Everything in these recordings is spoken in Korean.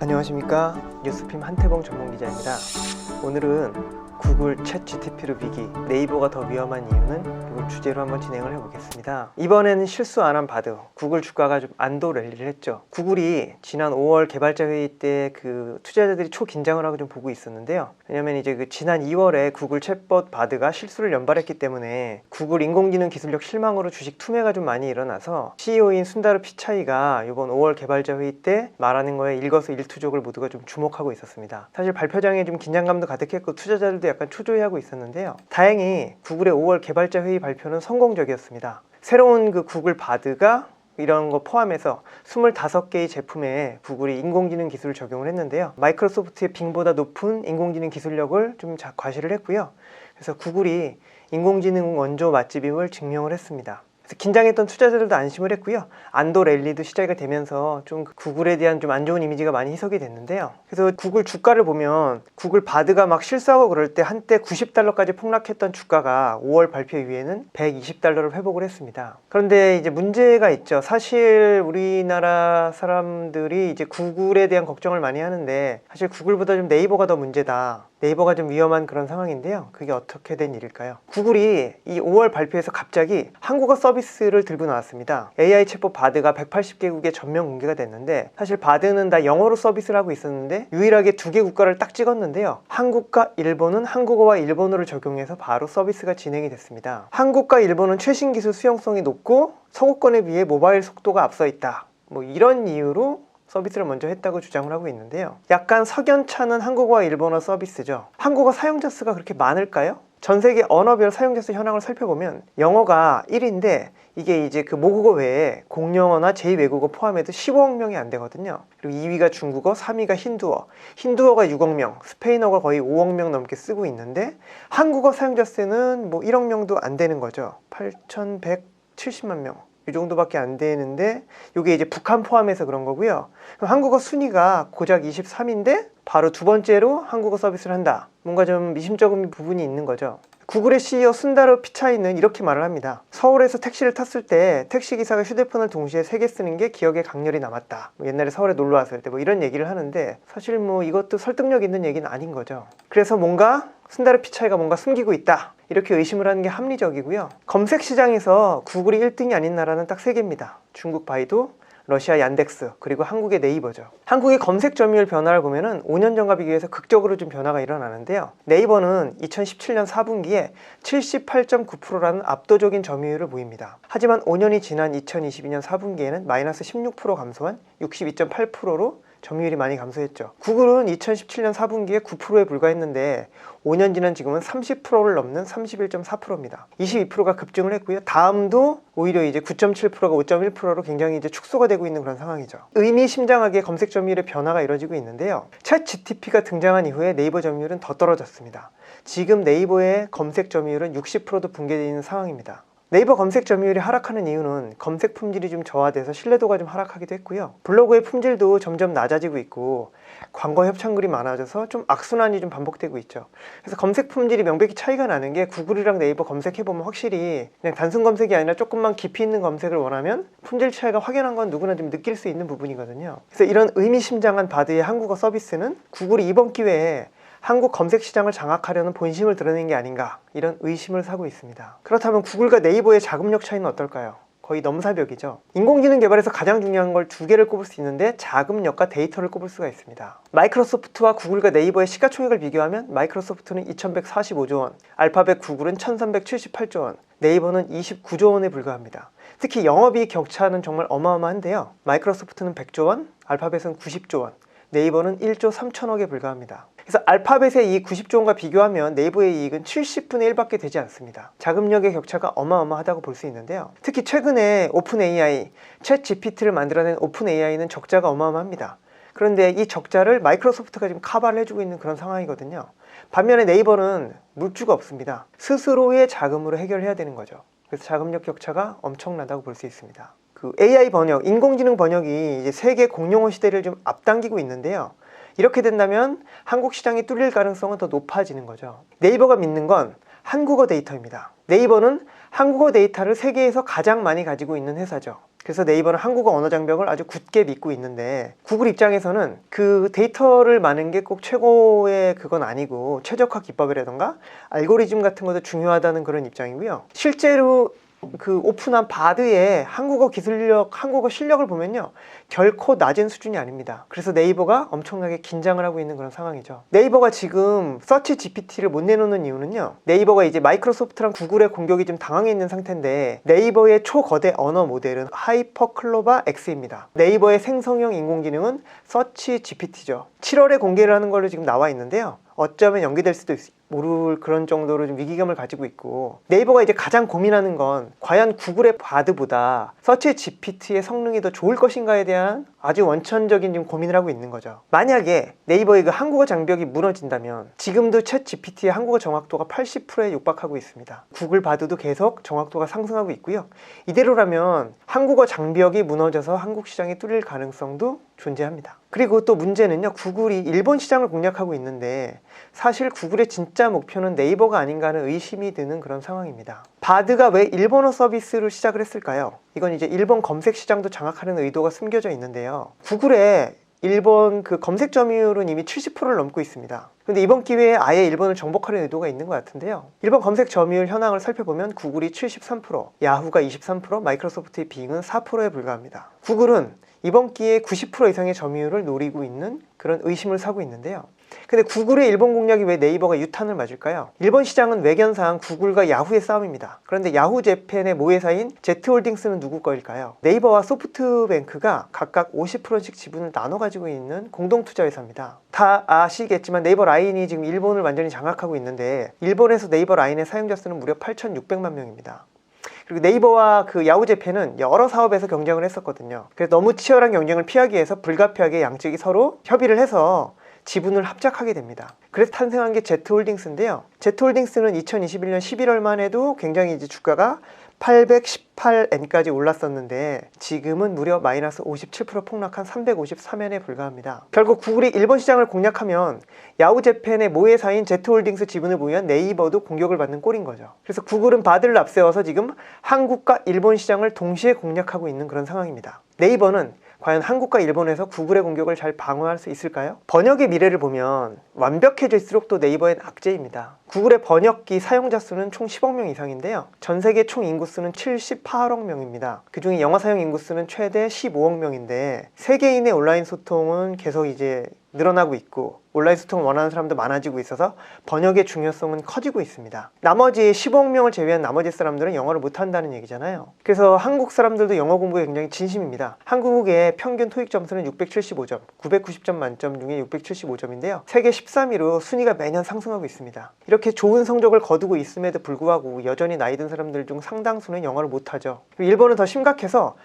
안녕하십니까, 뉴스핌 한태봉 전문기자입니다. 오늘은 구글 챗GPT를 비기, 네이버가 더 위험한 이유는 이걸 주제로 한번 진행을 해보겠습니다. 이번에는 실수 안 한 바드, 구글 주가가 좀 안도 랠리를 했죠. 구글이 지난 5월 개발자 회의 때 그 투자자들이 초긴장을 하고 좀 보고 있었는데요. 왜냐면 이제 그 지난 2월에 구글 챗봇 바드가 실수를 연발했기 때문에 구글 인공지능 기술력 실망으로 주식 투매가 좀 많이 일어나서 CEO인 순다르 피차이가 이번 5월 개발자 회의 때 말하는 거에 일거수일투족을 모두가 좀 주목하고 있었습니다. 사실 발표장에 좀 긴장감도 가득했고 투자자들도 약간 초조해하고 있었는데요. 다행히 구글의 5월 개발자 회의 발표는 성공적이었습니다. 새로운 그 구글 바드가 이런 거 포함해서 25개의 제품에 구글이 인공지능 기술을 적용을 했는데요. 마이크로소프트의 빙보다 높은 인공지능 기술력을 좀 과시를 했고요. 그래서 구글이 인공지능 원조 맛집임을 증명을 했습니다. 그래서 긴장했던 투자자들도 안심을 했고요. 안도 랠리도 시작이 되면서 좀 구글에 대한 좀 안 좋은 이미지가 많이 희석이 됐는데요. 그래서 구글 주가를 보면 구글 바드가 막 실수하고 그럴 때 한때 $90까지 폭락했던 주가가 5월 발표 이후에는 $120를 회복을 했습니다. 그런데 이제 문제가 있죠. 사실 우리나라 사람들이 이제 구글에 대한 걱정을 많이 하는데 사실 구글보다 좀 네이버가 더 문제다. 네이버가 좀 위험한 그런 상황인데요. 그게 어떻게 된 일일까요? 구글이 이 5월 발표에서 갑자기 한국어 서비스를 들고 나왔습니다. AI 챗봇 바드가 180개국에 전면 공개가 됐는데 사실 바드는 다 영어로 서비스를 하고 있었는데 유일하게 2개 국가를 딱 찍었는데요. 한국과 일본은 한국어와 일본어를 적용해서 바로 서비스가 진행이 됐습니다. 한국과 일본은 최신 기술 수용성이 높고 서구권에 비해 모바일 속도가 앞서 있다. 뭐 이런 이유로 서비스를 먼저 했다고 주장을 하고 있는데요. 약간 석연찮은 한국어와 일본어 서비스죠. 한국어 사용자 수가 그렇게 많을까요? 전 세계 언어별 사용자 수 현황을 살펴보면 영어가 1위인데 이게 이제 그 모국어 외에 공용어나 제2외국어 포함해도 15억 명이 안 되거든요. 그리고 2위가 중국어, 3위가 힌두어. 힌두어가 6억 명, 스페인어가 거의 5억 명 넘게 쓰고 있는데 한국어 사용자 수는 뭐 1억 명도 안 되는 거죠. 8,170만 명. 이 정도밖에 안 되는데 이게 이제 북한 포함해서 그런 거고요. 그럼 한국어 순위가 고작 23인데 바로 두 번째로 한국어 서비스를 한다. 뭔가 좀 미심쩍은 부분이 있는 거죠. 구글의 CEO 순다르 피차이는 이렇게 말을 합니다. 서울에서 택시를 탔을 때 택시기사가 휴대폰을 동시에 3개 쓰는 게 기억에 강렬히 남았다. 옛날에 서울에 놀러 왔을 때 뭐 이런 얘기를 하는데 사실 뭐 이것도 설득력 있는 얘기는 아닌 거죠. 그래서 뭔가 순다르 피차이가 뭔가 숨기고 있다. 이렇게 의심을 하는 게 합리적이고요. 검색 시장에서 구글이 1등이 아닌 나라는 딱 3개입니다. 중국 바이두, 러시아 얀덱스, 그리고 한국의 네이버죠. 한국의 검색 점유율 변화를 보면은 5년 전과 비교해서 극적으로 좀 변화가 일어나는데요. 네이버는 2017년 4분기에 78.9%라는 압도적인 점유율을 보입니다. 하지만 5년이 지난 2022년 4분기에는 마이너스 16% 감소한 62.8%로 점유율이 많이 감소했죠. 구글은 2017년 4분기에 9%에 불과했는데 5년 지난 지금은 30%를 넘는 31.4%입니다. 22%가 급증을 했고요. 다음도 오히려 이제 9.7%가 5.1%로 굉장히 이제 축소가 되고 있는 그런 상황이죠. 의미심장하게 검색 점유율의 변화가 이뤄지고 있는데요. 챗 GTP가 등장한 이후에 네이버 점유율은 더 떨어졌습니다. 지금 네이버의 검색 점유율은 60%도 붕괴되어 있는 상황입니다. 네이버 검색 점유율이 하락하는 이유는 검색 품질이 좀 저하돼서 신뢰도가 좀 하락하기도 했고요. 블로그의 품질도 점점 낮아지고 있고 광고 협찬글이 많아져서 좀 악순환이 좀 반복되고 있죠. 그래서 검색 품질이 명백히 차이가 나는 게 구글이랑 네이버 검색해보면 확실히 그냥 단순 검색이 아니라 조금만 깊이 있는 검색을 원하면 품질 차이가 확연한 건 누구나 좀 느낄 수 있는 부분이거든요. 그래서 이런 의미심장한 바드의 한국어 서비스는 구글이 이번 기회에 한국 검색 시장을 장악하려는 본심을 드러낸 게 아닌가, 이런 의심을 사고 있습니다. 그렇다면 구글과 네이버의 자금력 차이는 어떨까요? 거의 넘사벽이죠. 인공지능 개발에서 가장 중요한 걸 2개를 꼽을 수 있는데 자금력과 데이터를 꼽을 수가 있습니다. 마이크로소프트와 구글과 네이버의 시가총액을 비교하면 마이크로소프트는 2145조 원, 알파벳 구글은 1378조 원, 네이버는 29조 원에 불과합니다. 특히 영업이익 격차는 정말 어마어마한데요. 마이크로소프트는 100조 원, 알파벳은 90조 원, 네이버는 1조 3천억에 불과합니다. 그래서 알파벳의 이 90조 원과 비교하면 네이버의 이익은 70분의 1밖에 되지 않습니다. 자금력의 격차가 어마어마하다고 볼 수 있는데요. 특히 최근에 오픈 AI, 챗 GPT를 만들어낸 오픈 AI는 적자가 어마어마합니다. 그런데 이 적자를 마이크로소프트가 지금 커버를 해주고 있는 그런 상황이거든요. 반면에 네이버는 물주가 없습니다. 스스로의 자금으로 해결해야 되는 거죠. 그래서 자금력 격차가 엄청나다고 볼 수 있습니다. 그 AI 번역, 인공지능 번역이 이제 세계 공용어 시대를 좀 앞당기고 있는데요. 이렇게 된다면 한국 시장이 뚫릴 가능성은 더 높아지는 거죠. 네이버가 믿는 건 한국어 데이터입니다. 네이버는 한국어 데이터를 세계에서 가장 많이 가지고 있는 회사죠. 그래서 네이버는 한국어 언어 장벽을 아주 굳게 믿고 있는데, 구글 입장에서는 그 데이터를 많은 게 꼭 최고의 그건 아니고 최적화 기법이라던가 알고리즘 같은 것도 중요하다는 그런 입장이고요. 실제로 그 오픈한 바드의 한국어 기술력, 한국어 실력을 보면요, 결코 낮은 수준이 아닙니다. 그래서 네이버가 엄청나게 긴장을 하고 있는 그런 상황이죠. 네이버가 지금 서치 GPT를 못 내놓는 이유는요, 네이버가 이제 마이크로소프트랑 구글의 공격이 좀 당황해 있는 상태인데, 네이버의 초거대 언어 모델은 하이퍼클로바 X입니다. 네이버의 생성형 인공지능은 서치 GPT죠. 7월에 공개를 하는 걸로 지금 나와 있는데요, 어쩌면 연기될 수도 모를 그런 정도로 좀 위기감을 가지고 있고, 네이버가 이제 가장 고민하는 건 과연 구글의 바드보다 서치 GPT의 성능이 더 좋을 것인가에 대한 아주 원천적인 지금 고민을 하고 있는 거죠. 만약에 네이버의 그 한국어 장벽이 무너진다면 지금도 챗 GPT의 한국어 정확도가 80%에 육박하고 있습니다. 구글 바드도 계속 정확도가 상승하고 있고요. 이대로라면 한국어 장벽이 무너져서 한국 시장이 뚫릴 가능성도 존재합니다. 그리고 또 문제는요, 구글이 일본 시장을 공략하고 있는데 사실 구글의 진짜 목표는 네이버가 아닌가 하는 의심이 드는 그런 상황입니다. 바드가 왜 일본어 서비스를 시작을 했을까요? 이건 이제 일본 검색 시장도 장악하는 의도가 숨겨져 있는데요, 구글의 일본 그 검색 점유율은 이미 70%를 넘고 있습니다. 근데 이번 기회에 아예 일본을 정복하려는 의도가 있는 것 같은데요, 일본 검색 점유율 현황을 살펴보면 구글이 73%, 야후가 23%, 마이크로소프트의 빙은 4%에 불과합니다. 구글은 이번 기회에 90% 이상의 점유율을 노리고 있는 그런 의심을 사고 있는데요, 근데 구글의 일본 공략이 왜 네이버가 유탄을 맞을까요? 일본 시장은 외견상 구글과 야후의 싸움입니다. 그런데 야후 재팬의 모회사인 Z홀딩스는 누구 거일까요? 네이버와 소프트뱅크가 각각 50%씩 지분을 나눠 가지고 있는 공동투자회사입니다. 다 아시겠지만 네이버 라인이 지금 일본을 완전히 장악하고 있는데, 일본에서 네이버 라인의 사용자 수는 무려 8,600만 명입니다. 그리고 네이버와 그 야후 재팬은 여러 사업에서 경쟁을 했었거든요. 그래서 너무 치열한 경쟁을 피하기 위해서 불가피하게 양측이 서로 협의를 해서 지분을 합작하게 됩니다. 그래서 탄생한 게 Z홀딩스인데요, Z홀딩스는 2021년 11월만 해도 굉장히 이제 주가가 818엔까지 올랐었는데 지금은 무려 마이너스 57% 폭락한 353엔에 불과합니다. 결국 구글이 일본 시장을 공략하면 야후 재팬의 모회사인 Z홀딩스 지분을 보유한 네이버도 공격을 받는 꼴인 거죠. 그래서 구글은 바드를 앞세워서 지금 한국과 일본 시장을 동시에 공략하고 있는 그런 상황입니다. 네이버는 과연 한국과 일본에서 구글의 공격을 잘 방어할 수 있을까요? 번역의 미래를 보면 완벽해질수록 또 네이버엔 악재입니다. 구글의 번역기 사용자 수는 총 10억 명 이상인데요, 전 세계 총 인구수는 78억 명입니다. 그중에 영어 사용 인구수는 최대 15억 명인데 세계인의 온라인 소통은 계속 이제 늘어나고 있고 온라인 소통을 원하는 사람도 많아지고 있어서 번역의 중요성은 커지고 있습니다. 나머지 15억 명을 제외한 나머지 사람들은 영어를 못한다는 얘기잖아요. 그래서 한국 사람들도 영어 공부에 굉장히 진심입니다. 한국의 평균 토익 점수는 675점, 990점 만점 중에 675점인데요 세계 13위로 순위가 매년 상승하고 있습니다. 이렇게 좋은 성적을 거두고 있음에도 불구하고 여전히 나이 든 사람들 중 상당수는 영어를 못하죠. 일본은 더 심각해서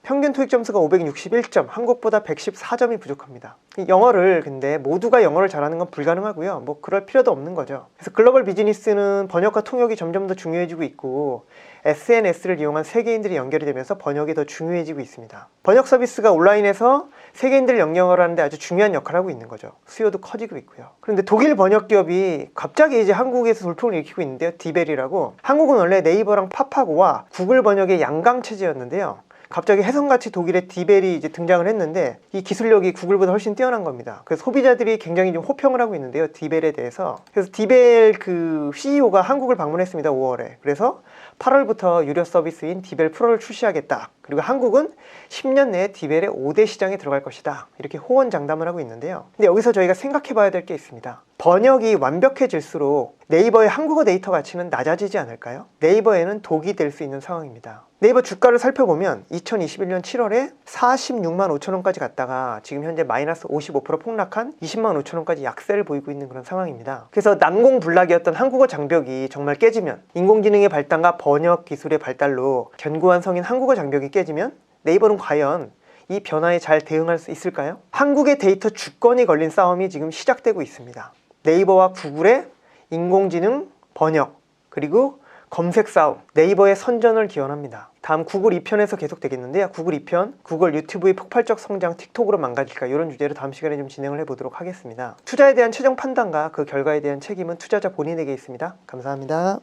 평균 토익 점수가 561점, 한국보다 114점이 부족합니다. 영어를 근데 모두가 영어를 잘하는 건 불가능하고요, 뭐 그럴 필요도 없는 거죠. 그래서 글로벌 비즈니스는 번역과 통역이 점점 더 중요해지고 있고 SNS를 이용한 세계인들이 연결이 되면서 번역이 더 중요해지고 있습니다. 번역 서비스가 온라인에서 세계인들을 연결하는데 아주 중요한 역할을 하고 있는 거죠. 수요도 커지고 있고요. 그런데 독일 번역 기업이 갑자기 이제 한국에서 돌풍을 일으키고 있는데요, 디벨이라고. 한국은 원래 네이버랑 파파고와 구글 번역의 양강 체제였는데요, 갑자기 혜성같이 독일의 디벨이 이제 등장을 했는데 이 기술력이 구글보다 훨씬 뛰어난 겁니다. 그래서 소비자들이 굉장히 좀 호평을 하고 있는데요, 디벨에 대해서. 그래서 디벨 그 CEO가 한국을 방문했습니다, 5월에. 그래서 8월부터 유료 서비스인 디벨 프로를 출시하겠다. 그리고 한국은 10년 내에 디벨의 5대 시장에 들어갈 것이다. 이렇게 호언장담을 하고 있는데요. 근데 여기서 저희가 생각해 봐야 될 게 있습니다. 번역이 완벽해질수록 네이버의 한국어 데이터 가치는 낮아지지 않을까요? 네이버에는 독이 될 수 있는 상황입니다. 네이버 주가를 살펴보면 2021년 7월에 46만 5천 원까지 갔다가 지금 현재 마이너스 55% 폭락한 20만 5천 원까지 약세를 보이고 있는 그런 상황입니다. 그래서 난공불락이었던 한국어 장벽이 정말 깨지면, 인공지능의 발달과 번역 기술의 발달로 견고한 성인 한국어 장벽이 깨지면 네이버는 과연 이 변화에 잘 대응할 수 있을까요? 한국의 데이터 주권이 걸린 싸움이 지금 시작되고 있습니다. 네이버와 구글의 인공지능, 번역, 그리고 검색 싸움, 네이버의 선전을 기원합니다. 다음 구글 2편에서 계속 되겠는데요, 구글 2편, 구글 유튜브의 폭발적 성장 틱톡으로 망가질까, 이런 주제로 다음 시간에 좀 진행을 해보도록 하겠습니다. 투자에 대한 최종 판단과 그 결과에 대한 책임은 투자자 본인에게 있습니다. 감사합니다.